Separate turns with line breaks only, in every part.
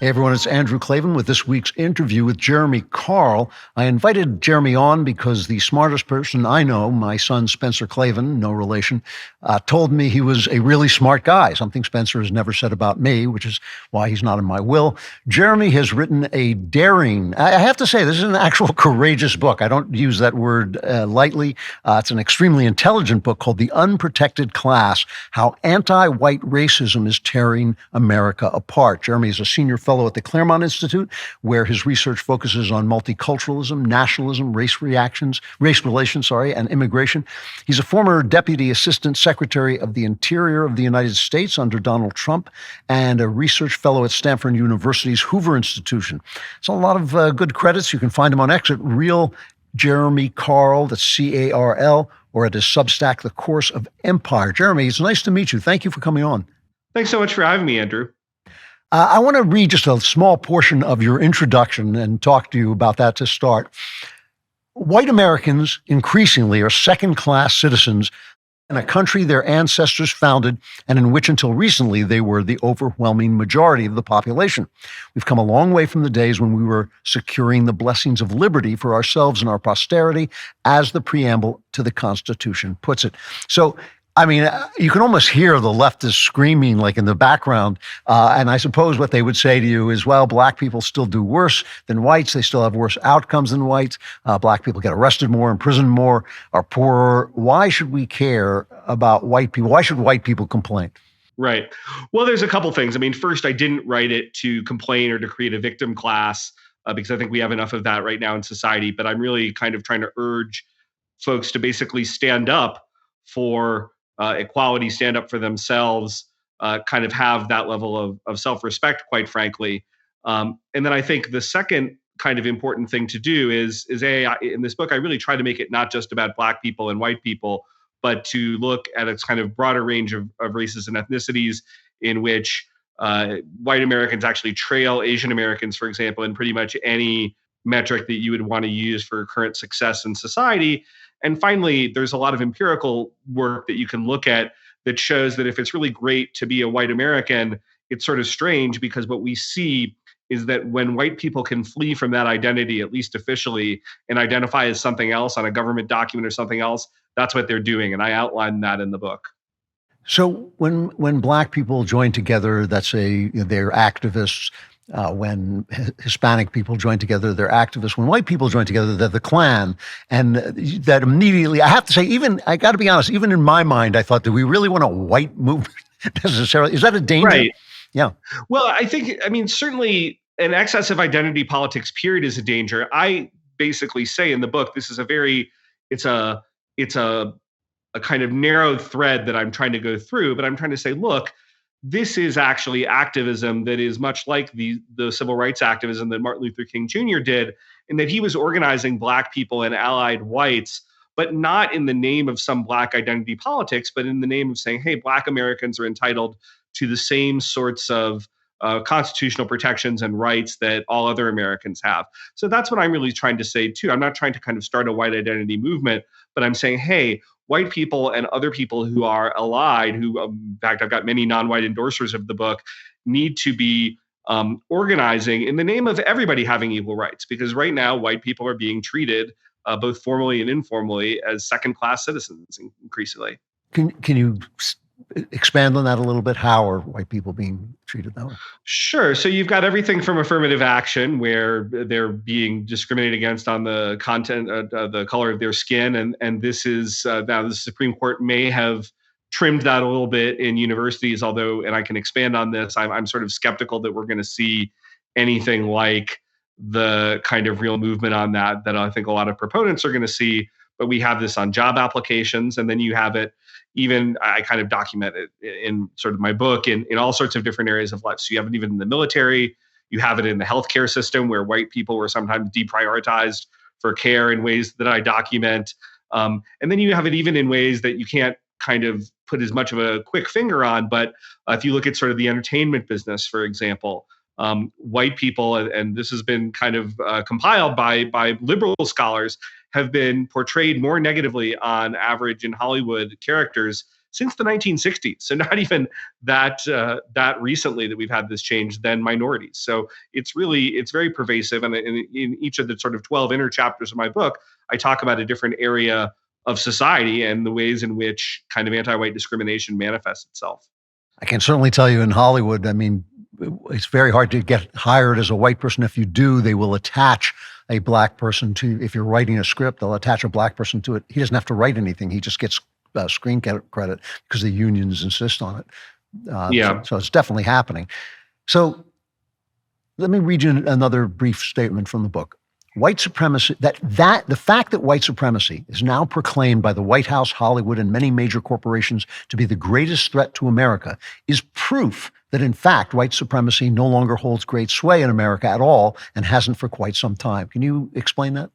Hey everyone, it's Andrew Klavan with this week's interview with Jeremy Carl. I invited Jeremy on because the smartest person I know, my son Spencer Klavan, no relation, told me he was a really smart guy, something Spencer has never said about me, which is why he's not in my will. Jeremy has written a daring, I have to say, this is an actual courageous book. I don't use that word lightly. It's an extremely intelligent book called The Unprotected Class, How Anti-White Racism is Tearing America Apart. Jeremy is a senior fellow at the Claremont Institute, where his research focuses on multiculturalism, nationalism, race relations, and immigration. He's a former Deputy Assistant Secretary of the Interior of the United States under Donald Trump and a research fellow at Stanford University's Hoover Institution. So a lot of good credits. You can find him on X at Real Jeremy Carl, that's C-A-R-L, or at his Substack, The Course of Empire. Jeremy, it's nice to meet you. Thank you for coming on.
Thanks so much for having me, Andrew.
I want to read just a small portion of your introduction and talk to you about that to start. White Americans increasingly are second-class citizens in a country their ancestors founded and in which until recently they were the overwhelming majority of the population. We've come a long way from the days when we were securing the blessings of liberty for ourselves and our posterity, as the preamble to the Constitution puts it. So, I mean, you can almost hear the leftists screaming like in the background. And I suppose what they would say to you is, well, black people still do worse than whites. They still have worse outcomes than whites. Black people get arrested more, imprisoned more, are poorer. Why should we care about white people? Why should white people complain?
Right. Well, there's a couple things. I mean, first, I didn't write it to complain or to create a victim class because I think we have enough of that right now in society. But I'm really kind of trying to urge folks to basically stand up for equality, stand up for themselves, kind of have that level of self-respect, quite frankly. And then I think the second kind of important thing to do is in this book, I really try to make it not just about black people and white people, but to look at a kind of broader range of races and ethnicities in which white Americans actually trail Asian Americans, for example, in pretty much any metric that you would want to use for current success in society. And finally, there's a lot of empirical work that you can look at that shows that if it's really great to be a white American, it's sort of strange because what we see is that when white people can flee from that identity, at least officially, and identify as something else on a government document or something else, that's what they're doing. And I outline that in the book.
So when black people join together, they're activists. When Hispanic people join together, they're activists. When white people join together, they're the Klan. And that immediately, I have to say, I got to be honest, even in my mind, I thought, do we really want a white movement necessarily? Is that a danger?
Right.
Yeah.
Well, certainly an excess of identity politics period is a danger. I basically say in the book, this is it's a kind of narrow thread that I'm trying to go through, but I'm trying to say, look, this is actually activism that is much like the civil rights activism that Martin Luther King Jr. did, in that he was organizing black people and allied whites, but not in the name of some black identity politics, but in the name of saying, hey, black Americans are entitled to the same sorts of constitutional protections and rights that all other Americans have. So that's what I'm really trying to say, too. I'm not trying to kind of start a white identity movement, but I'm saying, hey, white people and other people who are allied, who, in fact, I've got many non-white endorsers of the book, need to be organizing in the name of everybody having equal rights. Because right now, white people are being treated, both formally and informally, as second-class citizens increasingly.
Can you expand on that a little bit? How are white people being treated that way?
Sure. So you've got everything from affirmative action, where they're being discriminated against on the content, the color of their skin, and this is now the Supreme Court may have trimmed that a little bit in universities. Although, and I can expand on this, I'm sort of skeptical that we're going to see anything like the kind of real movement on that I think a lot of proponents are going to see. But we have this on job applications, and then you have it. Even I kind of document it in sort of my book in all sorts of different areas of life. So you have it even in the military, you have it in the healthcare system where white people were sometimes deprioritized for care in ways that I document. And then you have it even in ways that you can't kind of put as much of a quick finger on. But if you look at sort of the entertainment business, for example, white people, and this has been kind of compiled by liberal scholars, have been portrayed more negatively on average in Hollywood characters since the 1960s. So not even that recently that we've had this change, than minorities. So it's very pervasive. And in each of the sort of 12 inner chapters of my book, I talk about a different area of society and the ways in which kind of anti-white discrimination manifests itself.
I can certainly tell you in Hollywood, I mean, it's very hard to get hired as a white person. If you do, they will attach a black person to, if you're writing a script, they'll attach a black person to it. He doesn't have to write anything. He just gets screen credit because the unions insist on it.
Yeah.
So it's definitely happening. So let me read you another brief statement from the book. White supremacy, the fact that white supremacy is now proclaimed by the White House, Hollywood, and many major corporations to be the greatest threat to America is proof that, in fact, white supremacy no longer holds great sway in America at all and hasn't for quite some time. Can you explain that?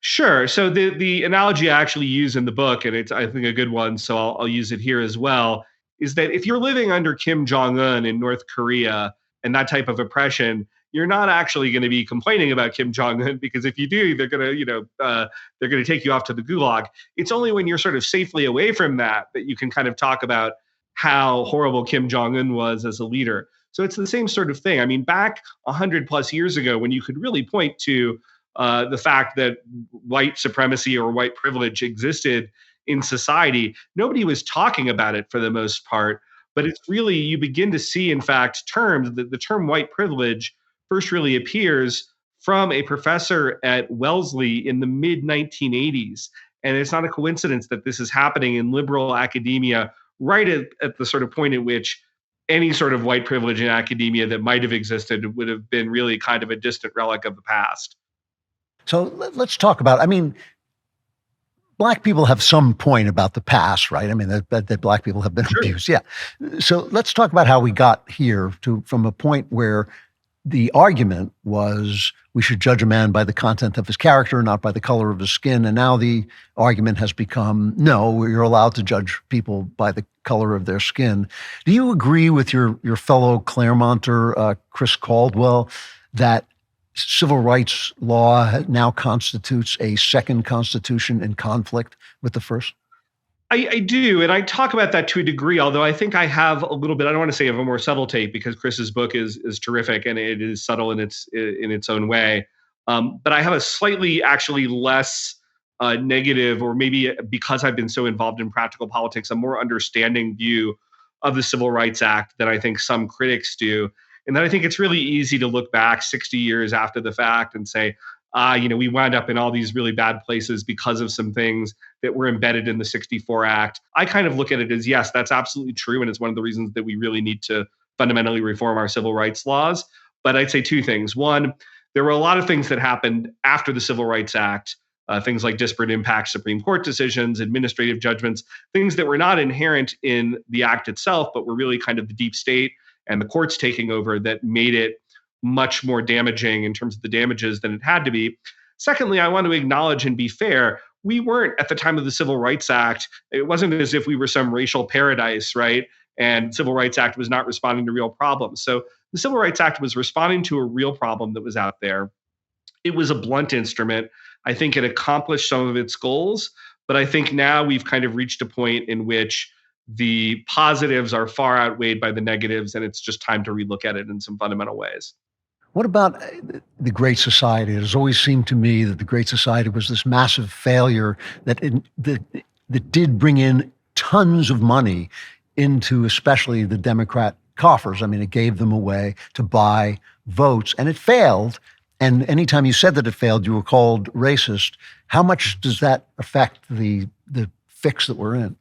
Sure. So the analogy I actually use in the book, and it's I think a good one, so I'll use it here as well, is that if you're living under Kim Jong Un in North Korea and that type of oppression, you're not actually going to be complaining about Kim Jong Un, because if you do, they're going to they're going to take you off to the gulag. It's only when you're sort of safely away from that that you can kind of talk about how horrible Kim Jong Un was as a leader. So it's the same sort of thing. I mean, back 100 plus years ago, when you could really point to the fact that white supremacy or white privilege existed in society, nobody was talking about it for the most part. But it's really, you begin to see, in fact, the term white privilege first really appears from a professor at Wellesley in the mid 1980s. And it's not a coincidence that this is happening in liberal academia right at the sort of point at which any sort of white privilege in academia that might have existed would have been really kind of a distant relic of the past.
So let's talk about, I mean, Black people have some point about the past, right? I mean, that Black people have been abused. Yeah. So let's talk about how we got here from a point where the argument was we should judge a man by the content of his character, not by the color of his skin. And now the argument has become, no, you're allowed to judge people by the color of their skin. Do you agree with your fellow Claremonter, Chris Caldwell, that civil rights law now constitutes a second constitution in conflict with the first?
I do, and I talk about that to a degree, although I think I have a little bit, I don't want to say of a more subtle take, because Chris's book is terrific and it is subtle in its own way. But I have a slightly actually less negative, or maybe because I've been so involved in practical politics, a more understanding view of the Civil Rights Act than I think some critics do. And then I think it's really easy to look back 60 years after the fact and say, we wound up in all these really bad places because of some things that were embedded in the 64 Act. I kind of look at it as, yes, that's absolutely true. And it's one of the reasons that we really need to fundamentally reform our civil rights laws. But I'd say two things. One, there were a lot of things that happened after the Civil Rights Act, things like disparate impact Supreme Court decisions, administrative judgments, things that were not inherent in the act itself, but were really kind of the deep state and the courts taking over, that made it much more damaging in terms of the damages than it had to be. Secondly, I want to acknowledge and be fair, we weren't at the time of the Civil Rights Act. It wasn't as if we were some racial paradise, right? And Civil Rights Act was not responding to real problems. So the Civil Rights Act was responding to a real problem that was out there. It was a blunt instrument. I think it accomplished some of its goals, but I think now we've kind of reached a point in which the positives are far outweighed by the negatives, and it's just time to relook at it in some fundamental ways.
What about the Great Society? It has always seemed to me that the Great Society was this massive failure that did bring in tons of money into especially the Democrat coffers. I mean, it gave them away to buy votes, and it failed. And anytime you said that it failed, you were called racist. How much does that affect the fix that we're in?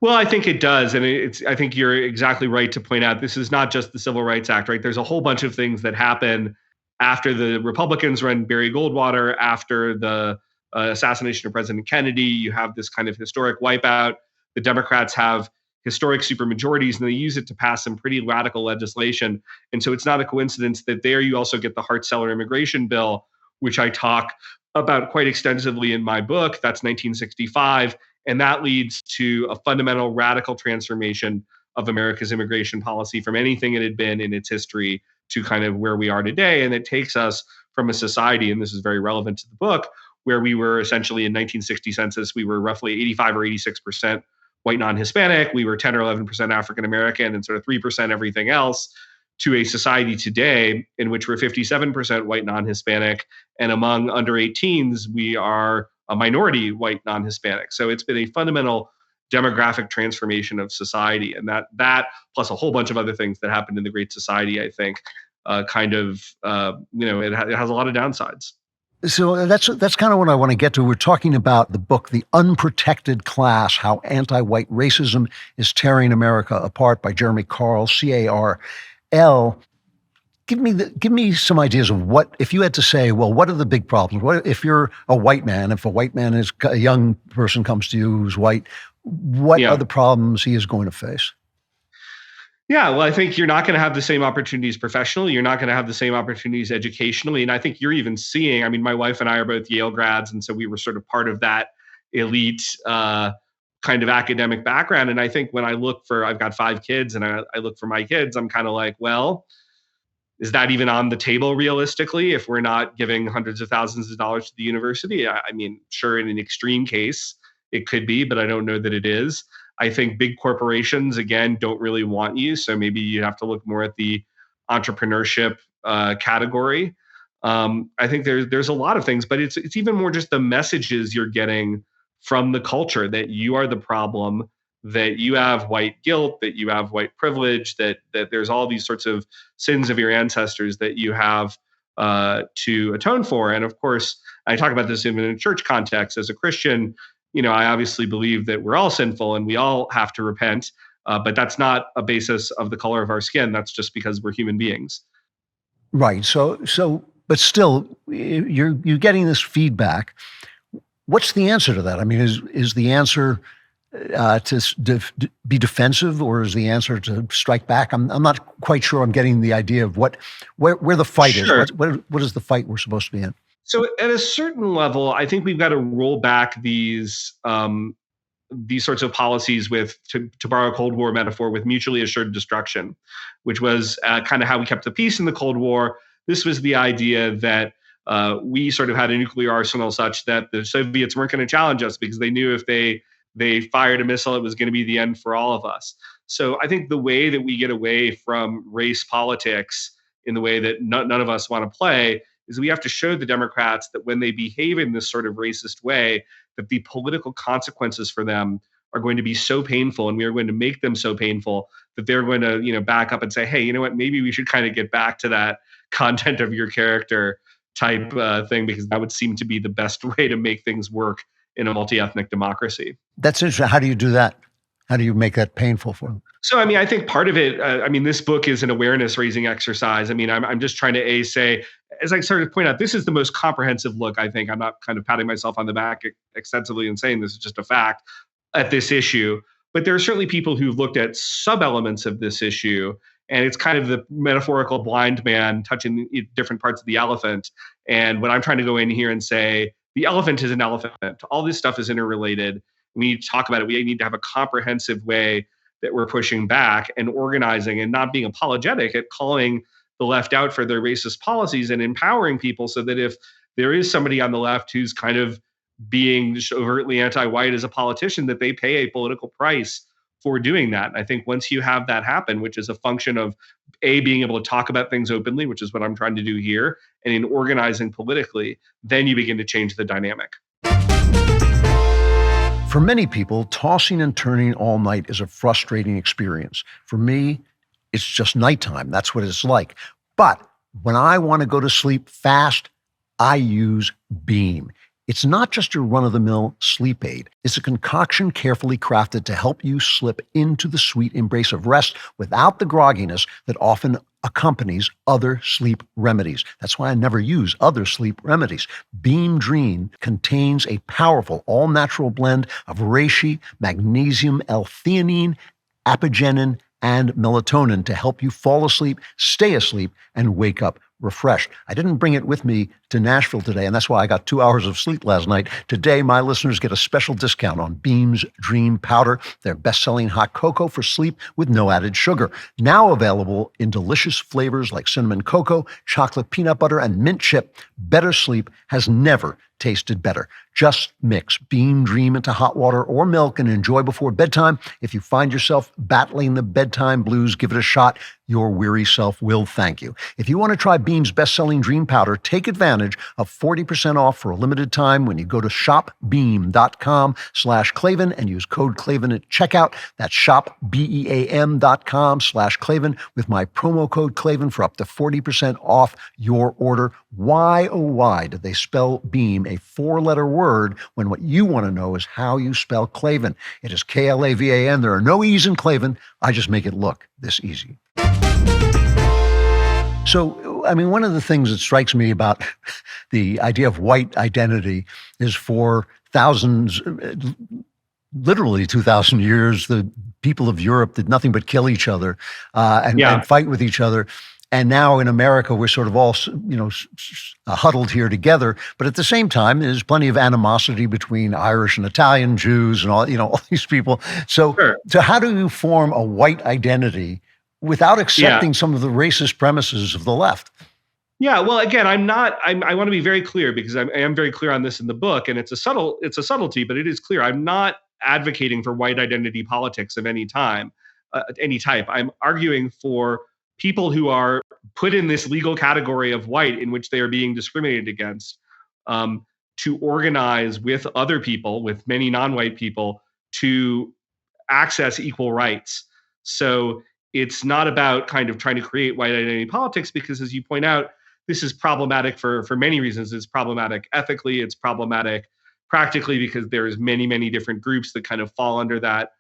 Well, I think it does. And I think you're exactly right to point out this is not just the Civil Rights Act, right? There's a whole bunch of things that happen after the Republicans run Barry Goldwater, after the assassination of President Kennedy. You have this kind of historic wipeout. The Democrats have historic supermajorities, and they use it to pass some pretty radical legislation. And so it's not a coincidence that there you also get the Hart-Celler immigration bill, which I talk about quite extensively in my book. That's 1965. And that leads to a fundamental radical transformation of America's immigration policy from anything it had been in its history to kind of where we are today. And it takes us from a society, and this is very relevant to the book, where we were essentially in 1960 census, we were roughly 85 or 86% white non-Hispanic, we were 10 or 11% African American, and sort of 3% everything else, to a society today in which we're 57% white non-Hispanic, and among under 18s, we are a minority white non-Hispanic. So it's been a fundamental demographic transformation of society, and that plus a whole bunch of other things that happened in the Great Society, I think, it has a lot of downsides.
So that's kind of what I want to get to. We're talking about the book, The Unprotected Class, How Anti-White Racism is Tearing America Apart by Jeremy Carl, Carl. Give me some ideas of what, if you had to say, well, what are the big problems? What if you're a white man, if a young person comes to you who's white, what are the problems he is going to face?
Yeah, well, I think you're not going to have the same opportunities professionally. You're not going to have the same opportunities educationally. And I think you're even seeing, I mean, my wife and I are both Yale grads. And so we were sort of part of that elite kind of academic background. And I think when I've got 5 kids and I look for my kids, I'm kind of like, well, is that even on the table realistically if we're not giving hundreds of thousands of dollars to the university? I mean, sure, in an extreme case, it could be, but I don't know that it is. I think big corporations, again, don't really want you. So maybe you have to look more at the entrepreneurship category. I think there's a lot of things, but it's even more just the messages you're getting from the culture that you are the problem, that you have white guilt, that you have white privilege, that there's all these sorts of sins of your ancestors that you have to atone for. And of course, I talk about this in a church context. As a Christian, I obviously believe that we're all sinful and we all have to repent, but that's not a basis of the color of our skin. That's just because we're human beings.
Right. So, but still, you're getting this feedback. What's the answer to that? I mean, is the answer to be defensive, or is the answer to strike back? I'm not quite sure. I'm getting the idea of where the fight is. What is the fight we're supposed to be in?
So at a certain level, I think we've got to roll back these sorts of policies to borrow a Cold War metaphor, with mutually assured destruction, which was kind of how we kept the peace in the Cold War. This was the idea that we sort of had a nuclear arsenal such that the Soviets weren't going to challenge us because they knew if they fired a missile, it was going to be the end for all of us. So I think the way that we get away from race politics in the way that none of us want to play is we have to show the Democrats that when they behave in this sort of racist way, that the political consequences for them are going to be so painful, and we are going to make them so painful that they're going to, back up and say, hey, you know what, maybe we should kind of get back to that content of your character type thing, because that would seem to be the best way to make things work in a multi-ethnic democracy.
That's interesting. How do you do that? How do you make that painful for them?
So, I mean, I think part of it, this book is an awareness raising exercise. I mean, I'm just trying to say, as I started to point out, this is the most comprehensive look, I think. I'm not kind of patting myself on the back extensively and saying this is just a fact at this issue. But there are certainly people who've looked at sub-elements of this issue, and it's kind of the metaphorical blind man touching different parts of the elephant. And what I'm trying to go in here and say, the elephant is an elephant. All this stuff is interrelated. We need to talk about it. We need to have a comprehensive way that we're pushing back and organizing and not being apologetic at calling the left out for their racist policies, and empowering people so that if there is somebody on the left who's kind of being overtly anti-white as a politician, that they pay a political price for doing that. I think once you have that happen, which is a function of being able to talk about things openly, which is what I'm trying to do here, and in organizing politically, then you begin to change the dynamic.
For many people, tossing and turning all night is a frustrating experience. For me, it's just nighttime. That's what it's like. But when I want to go to sleep fast, I use Beam. It's not just your run-of-the-mill sleep aid. It's a concoction carefully crafted to help you slip into the sweet embrace of rest without the grogginess that often accompanies other sleep remedies. That's why I never use other sleep remedies. Beam Dream contains a powerful all-natural blend of reishi, magnesium, L-theanine, apigenin, and melatonin to help you fall asleep, stay asleep, and wake up refreshed. I didn't bring it with me to Nashville today, and that's why I got 2 hours of sleep last night. Today, my listeners get a special discount on Beam's Dream Powder, their best-selling hot cocoa for sleep with no added sugar. Now available in delicious flavors like cinnamon cocoa, chocolate peanut butter, and mint chip. Better sleep has never tasted better. Just mix Beam Dream into hot water or milk and enjoy before bedtime. If you find yourself battling the bedtime blues, give it a shot. Your weary self will thank you. If you want to try Beam's best-selling Dream Powder, take advantage of 40% off for a limited time when you go to shopbeam.com/Klavan and use code Klavan at checkout. That's shopbeam.com/Klavan with my promo code Klavan for up to 40% off your order. Why, oh why, did they spell Beam a four-letter word when what you want to know is how you spell Klavan? It is Klavan. There are no E's in Klavan. I just make it look this easy. So, I mean, one of the things that strikes me about the idea of white identity is for thousands, literally 2,000 years, the people of Europe did nothing but kill each other and fight with each other. And now in America, we're sort of all, huddled here together. But at the same time, there's plenty of animosity between Irish and Italian Jews and all these people. So, So how do you form a white identity without accepting some of the racist premises of the left?
Yeah, well, again, I want to be very clear because I am very clear on this in the book, and it's a subtlety, but it is clear. I'm not advocating for white identity politics of any type. I'm arguing for people who are put in this legal category of white in which they are being discriminated against to organize with other people, with many non-white people, to access equal rights. So it's not about kind of trying to create white identity politics because, as you point out, this is problematic for many reasons. It's problematic ethically. It's problematic practically because there's many, many different groups that kind of fall under that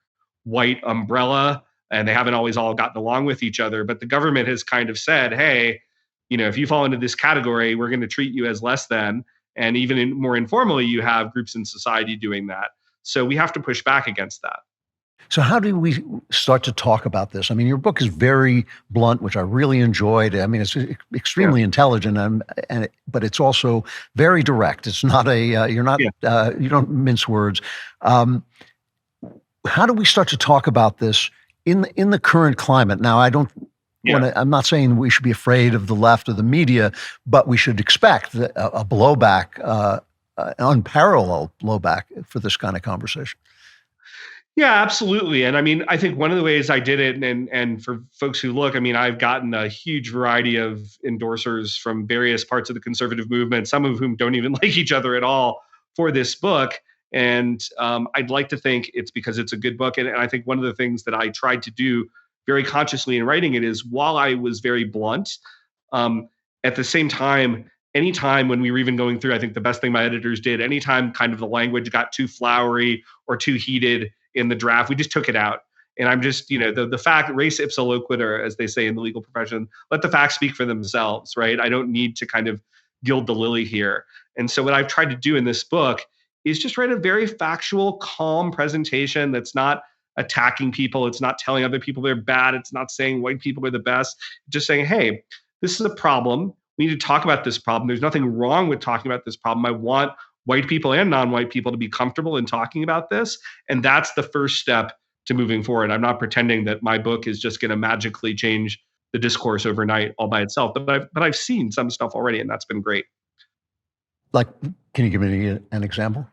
white umbrella, and they haven't always all gotten along with each other. But the government has kind of said, hey, if you fall into this category, we're going to treat you as less than. And even more informally, you have groups in society doing that. So we have to push back against that.
So how do we start to talk about this? I mean, your book is very blunt, which I really enjoyed. I mean, it's extremely intelligent, but it's also very direct. It's not you don't mince words. How do we start to talk about this in the current climate? Now, I'm not saying we should be afraid of the left or the media, but we should expect a blowback, an unparalleled blowback for this kind of conversation.
Yeah, absolutely. And I mean, I think one of the ways I did it, and for folks who look, I mean, I've gotten a huge variety of endorsers from various parts of the conservative movement, some of whom don't even like each other at all for this book. And I'd like to think it's because it's a good book. And I think one of the things that I tried to do very consciously in writing it is, while I was very blunt, at the same time, anytime when we were even going through, I think the best thing my editors did, anytime kind of the language got too flowery or too heated in the draft, we just took it out. And I'm just, the fact, res ipsa loquitur, as they say in the legal profession, let the facts speak for themselves, right? I don't need to kind of gild the lily here. And so what I've tried to do in this book is just write a very factual, calm presentation that's not attacking people. It's not telling other people they're bad. It's not saying white people are the best. Just saying, hey, this is a problem. We need to talk about this problem. There's nothing wrong with talking about this problem. I want white people and non-white people to be comfortable in talking about this. And that's the first step to moving forward. I'm not pretending that my book is just going to magically change the discourse overnight all by itself, but I've seen some stuff already, and that's been great.
Like, can you give me an example?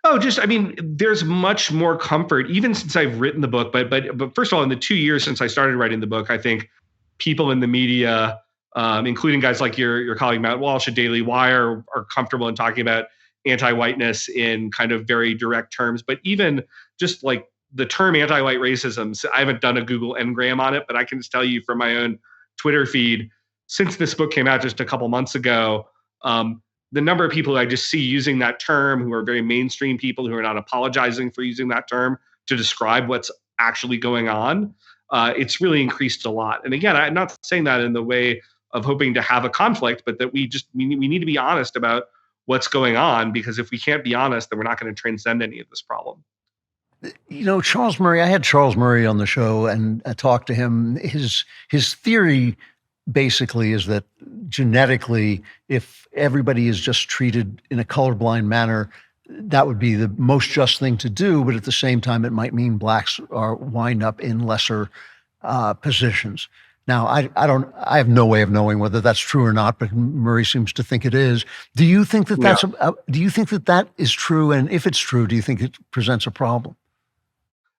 Oh, there's much more comfort, even since I've written the book. But first of all, in the 2 years since I started writing the book, I think people in the media, including guys like your colleague Matt Walsh at DailyWire, are comfortable in talking about anti-whiteness in kind of very direct terms. But even just like the term anti-white racism, I haven't done a Google Ngram on it, but I can just tell you from my own Twitter feed, since this book came out just a couple months ago, the number of people I just see using that term, who are very mainstream people who are not apologizing for using that term to describe what's actually going on, it's really increased a lot. And again, I'm not saying that in the way of hoping to have a conflict, but that we need to be honest about what's going on, because if we can't be honest, then we're not going to transcend any of this problem.
Charles Murray, I had Charles Murray on the show and I talked to him. His theory basically is that genetically, if everybody is just treated in a colorblind manner, that would be the most just thing to do. But at the same time, it might mean blacks are wind up in lesser positions. Now, I have no way of knowing whether that's true or not, but Murray seems to think it is. Do you think that do you think that that is true? And if it's true, do you think it presents a problem?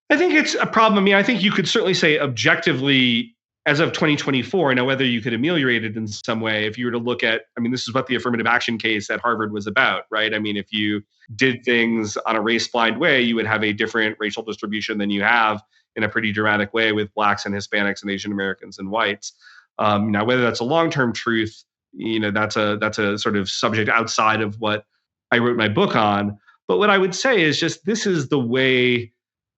I think it's a problem. I mean, I think you could certainly say objectively, as of 2024, now whether you could ameliorate it in some way, if you were to look at, I mean, this is what the affirmative action case at Harvard was about, right? I mean, if you did things on a race blind way, you would have a different racial distribution than you have in a pretty dramatic way with blacks and Hispanics and Asian Americans and whites. Now, whether that's a long-term truth, that's a sort of subject outside of what I wrote my book on. But what I would say is just this is the way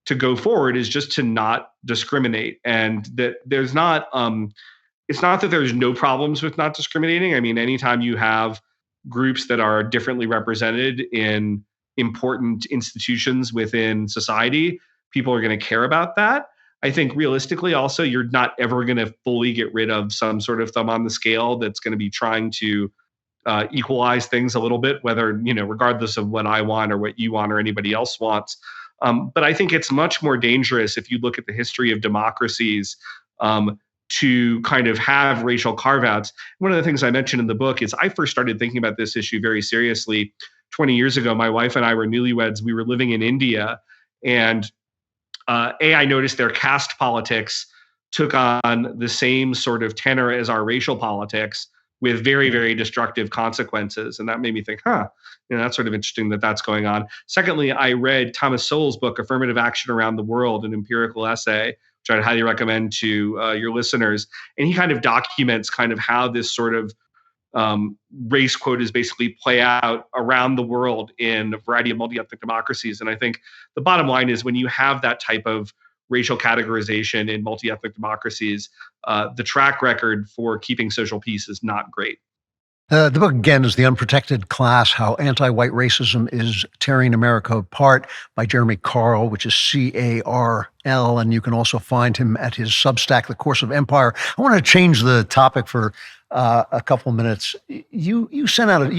to go forward, is just to not discriminate, and that there's not it's not that there's no problems with not discriminating. I mean, anytime you have groups that are differently represented in important institutions within society, people are going to care about that. I think realistically also, you're not ever going to fully get rid of some sort of thumb on the scale that's going to be trying to equalize things a little bit, whether, regardless of what I want or what you want or anybody else wants. But I think it's much more dangerous if you look at the history of democracies to kind of have racial carve-outs. One of the things I mentioned in the book is I first started thinking about this issue very seriously 20 years ago. My wife and I were newlyweds. We were living in India, and I noticed their caste politics took on the same sort of tenor as our racial politics, with very, very destructive consequences. And that made me think, that's sort of interesting that that's going on. Secondly, I read Thomas Sowell's book, Affirmative Action Around the World, an empirical essay, which I'd highly recommend to your listeners. And he kind of documents kind of how this sort of race quotas basically play out around the world in a variety of multi-ethnic democracies. And I think the bottom line is, when you have that type of racial categorization in multi-ethnic democracies, the track record for keeping social peace is not great.
The book, again, is The Unprotected Class, How Anti-White Racism is Tearing America Apart, by Jeremy Carl, which is C-A-R-L. And you can also find him at his Substack, The Course of Empire. I want to change the topic for a couple minutes. You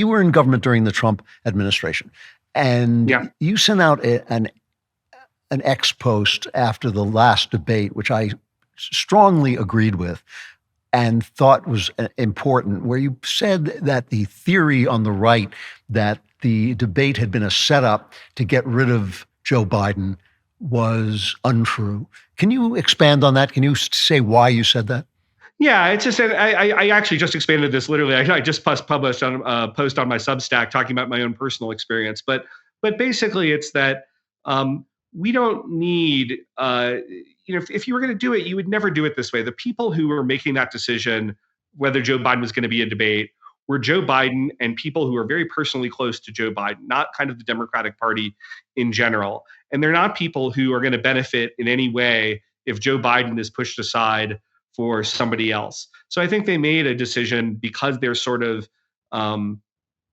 were in government during the Trump administration, and you sent out an X post after the last debate, which I strongly agreed with and thought was important, where you said that the theory on the right that the debate had been a setup to get rid of Joe Biden was untrue. Can you expand on that? Can you say why you said that?
Yeah, it's just I actually just expanded this literally. I just published on a post on my Substack talking about my own personal experience, but basically it's that we don't need if you were going to do it, you would never do it this way. The people who were making that decision whether Joe Biden was going to be a debate were Joe Biden and people who are very personally close to Joe Biden, not kind of the Democratic Party in general. And they're not people who are going to benefit in any way if Joe Biden is pushed aside for somebody else. So I think they made a decision because they're sort of,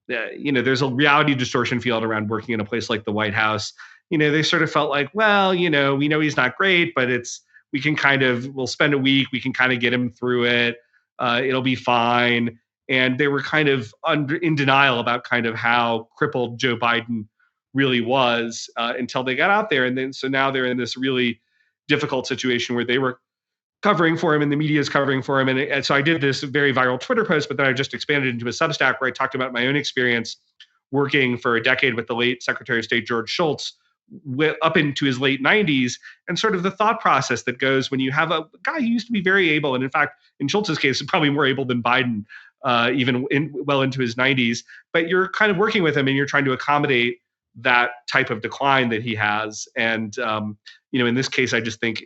there's a reality distortion field around working in a place like the White House. They sort of felt like, well, we know he's not great, but we'll spend a week, we can kind of get him through it. It'll be fine. And they were kind of in denial about kind of how crippled Joe Biden really was until they got out there. And so now they're in this really difficult situation where they were covering for him and the media is covering for him. And so I did this very viral Twitter post, but then I just expanded into a Substack where I talked about my own experience working for a decade with the late Secretary of State George Shultz up into his late 90s, and sort of the thought process that goes when you have a guy who used to be very able, and in fact, in Shultz's case, probably more able than Biden, even well into his 90s, but you're kind of working with him and you're trying to accommodate that type of decline that he has. And, in this case, I just think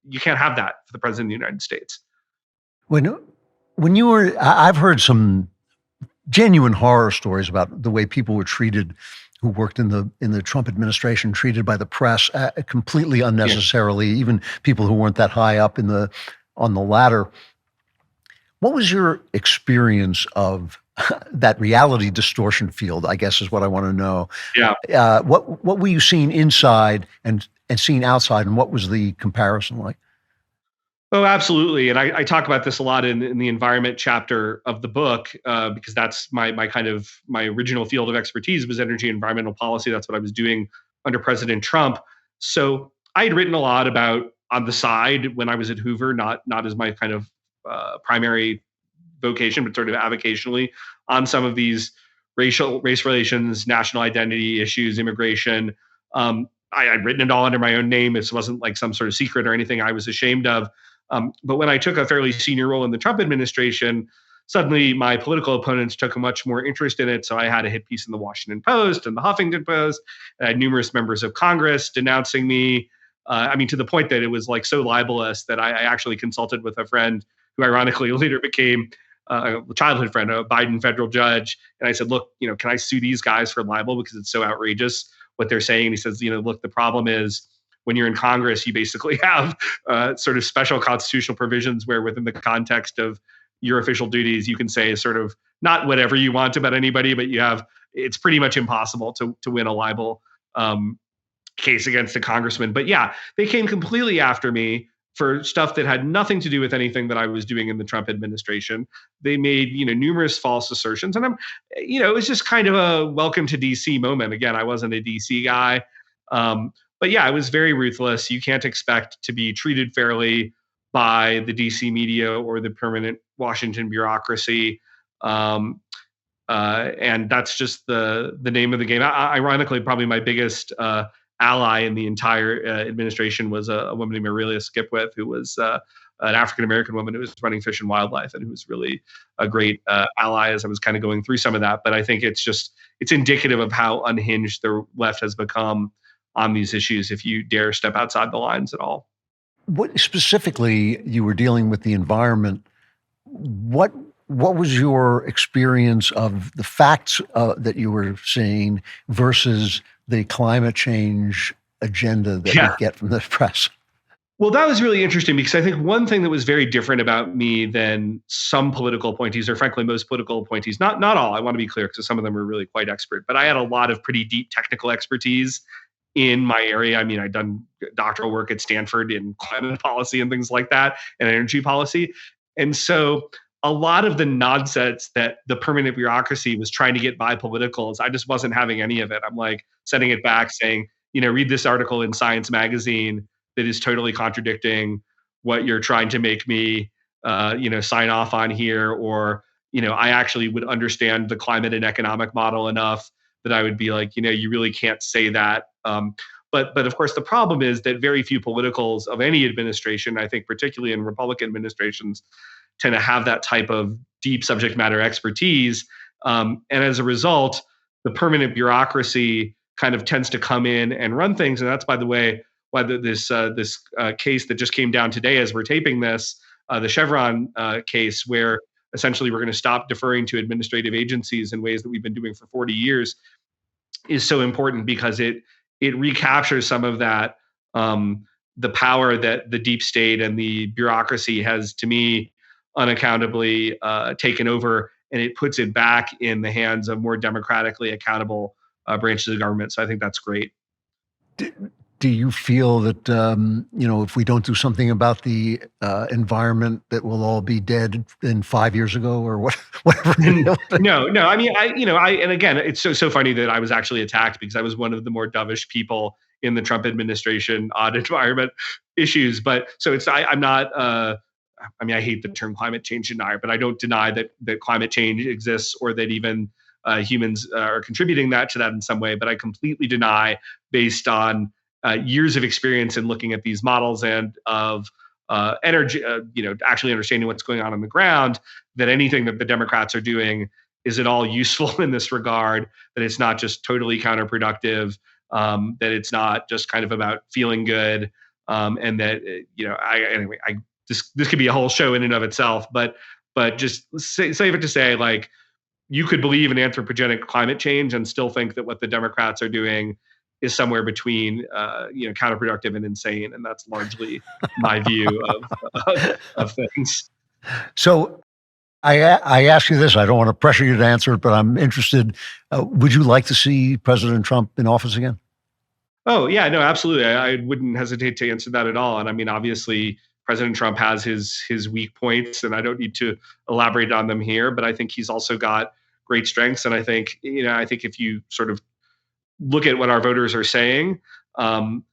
you can't have that for the president of the United States.
When you were, I've heard some genuine horror stories about the way people were treated who worked in the Trump administration, treated by the press completely unnecessarily, even people who weren't that high up on the ladder. What was your experience of that reality distortion field, I guess is what I want to know.
Yeah.
What were you seeing inside and seeing outside, and what was the comparison like?
Oh, absolutely. And I talk about this a lot in the environment chapter of the book, because that's my kind of my original field of expertise was energy and environmental policy. That's what I was doing under President Trump. So I had written a lot about on the side when I was at Hoover, not as my kind of primary vocation, but sort of avocationally on some of these race relations, national identity issues, immigration. I'd written it all under my own name. This wasn't like some sort of secret or anything I was ashamed of. But when I took a fairly senior role in the Trump administration, suddenly my political opponents took a much more interest in it. So I had a hit piece in the Washington Post and the Huffington Post. I had numerous members of Congress denouncing me. To the point that it was like so libelous that I actually consulted with a friend who ironically later became a childhood friend, a Biden federal judge. And I said, look, can I sue these guys for libel because it's so outrageous what they're saying? And he says, look, the problem is when you're in Congress, you basically have sort of special constitutional provisions where within the context of your official duties, you can say sort of not whatever you want about anybody, but it's pretty much impossible to win a libel case against a congressman. But yeah, they came completely after me for stuff that had nothing to do with anything that I was doing in the Trump administration. They made, numerous false assertions. And it was just kind of a welcome to DC moment. Again, I wasn't a DC guy. But yeah, it was very ruthless. You can't expect to be treated fairly by the DC media or the permanent Washington bureaucracy. And that's just the name of the game. Ironically, probably my biggest ally in the entire administration was a woman named Aurelia Skipwith, who was an African-American woman who was running Fish and Wildlife and who was really a great ally as I was kind of going through some of that. But I think it's indicative of how unhinged the left has become on these issues if you dare step outside the lines at all.
What specifically you were dealing with the environment? What was your experience of the facts that you were seeing versus the climate change agenda that we get from the press?
Well, that was really interesting because I think one thing that was very different about me than some political appointees, or frankly, most political appointees, not all, I want to be clear because some of them were really quite expert, but I had a lot of pretty deep technical expertise in my area. I'd done doctoral work at Stanford in climate policy and things like that, and energy policy. And so a lot of the nonsense that the permanent bureaucracy was trying to get by politicals, I just wasn't having any of it. I'm like sending it back saying, read this article in Science Magazine that is totally contradicting what you're trying to make me, sign off on here. Or, I actually would understand the climate and economic model enough that I would be like, you really can't say that. But of course, the problem is that very few politicals of any administration, I think particularly in Republican administrations, tend to have that type of deep subject matter expertise. And as a result, the permanent bureaucracy kind of tends to come in and run things. And that's, by the way, why this case that just came down today as we're taping this, the Chevron case, where essentially we're going to stop deferring to administrative agencies in ways that we've been doing for 40 years, is so important because it recaptures some of that, the power that the deep state and the bureaucracy has, to me, unaccountably taken over, and it puts it back in the hands of more democratically accountable branches of government. So I think that's great.
Do you feel that, if we don't do something about the environment, that we'll all be dead in 5 years ago or whatever?
No. And again, it's so funny that I was actually attacked because I was one of the more dovish people in the Trump administration on environment issues. But so I'm not, I hate the term climate change denier, but I don't deny that climate change exists or that even humans are contributing to that in some way. But I completely deny, based on years of experience in looking at these models and of energy, actually understanding what's going on the ground, that anything that the Democrats are doing is at all useful in this regard, that it's not just totally counterproductive, that it's not just kind of about feeling good, and that, this could be a whole show in and of itself, but just save it to say, like, you could believe in anthropogenic climate change and still think that what the Democrats are doing is somewhere between, counterproductive and insane. And that's largely my view of things.
So I ask you this, I don't want to pressure you to answer it, but I'm interested. Would you like to see President Trump in office again?
Oh, yeah, no, absolutely. I wouldn't hesitate to answer that at all. And obviously, President Trump has his weak points, and I don't need to elaborate on them here. But I think he's also got great strengths, and I think if you sort of look at what our voters are saying, um,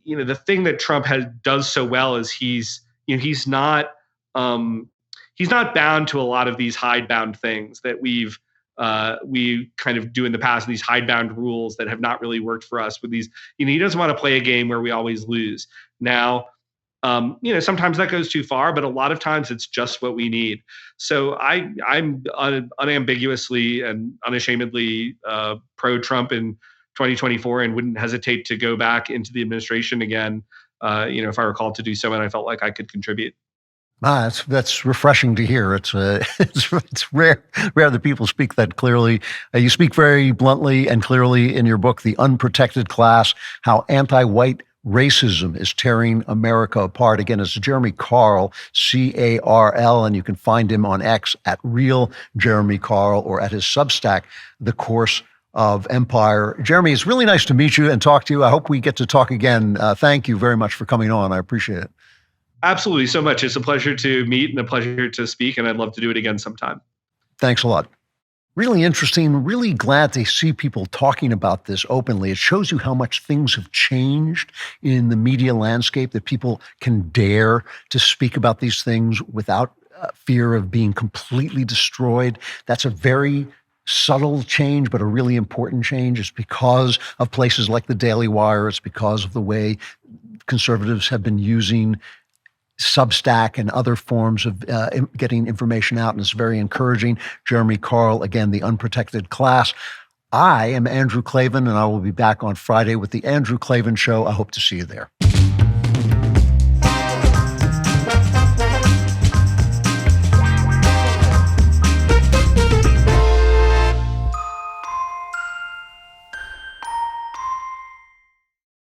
the thing that Trump does so well is um, he's not bound to a lot of these hidebound things that we kind of do in the past, these hidebound rules that have not really worked for us with these. He doesn't want to play a game where we always lose. Now, sometimes that goes too far, but a lot of times it's just what we need. So I'm unambiguously and unashamedly pro-Trump in 2024, and wouldn't hesitate to go back into the administration again, if I were called to do so, and I felt like I could contribute.
That's refreshing to hear. It's rare that people speak that clearly. You speak very bluntly and clearly in your book, The Unprotected Class: How Anti-White Racism is Tearing America Apart. Again, it's Jeremy Carl, Carl, and you can find him on X at Real Jeremy Carl, or at his Substack, The Course of Empire. Jeremy, it's really nice to meet you and talk to you. I hope we get to talk again. Thank you very much for coming on. I appreciate it.
Absolutely, so much. It's a pleasure to meet and a pleasure to speak, and I'd love to do it again sometime.
Thanks a lot. Really interesting. Really glad to see people talking about this openly. It shows you how much things have changed in the media landscape, that people can dare to speak about these things without fear of being completely destroyed. That's a very subtle change, but a really important change. It's because of places like the DailyWire. It's because of the way conservatives have been using Substack and other forms of getting information out, and it's very encouraging. Jeremy Carl, again, The Unprotected Class. I am Andrew Klavan, and I will be back on Friday with The Andrew Klavan Show. I hope to see you there.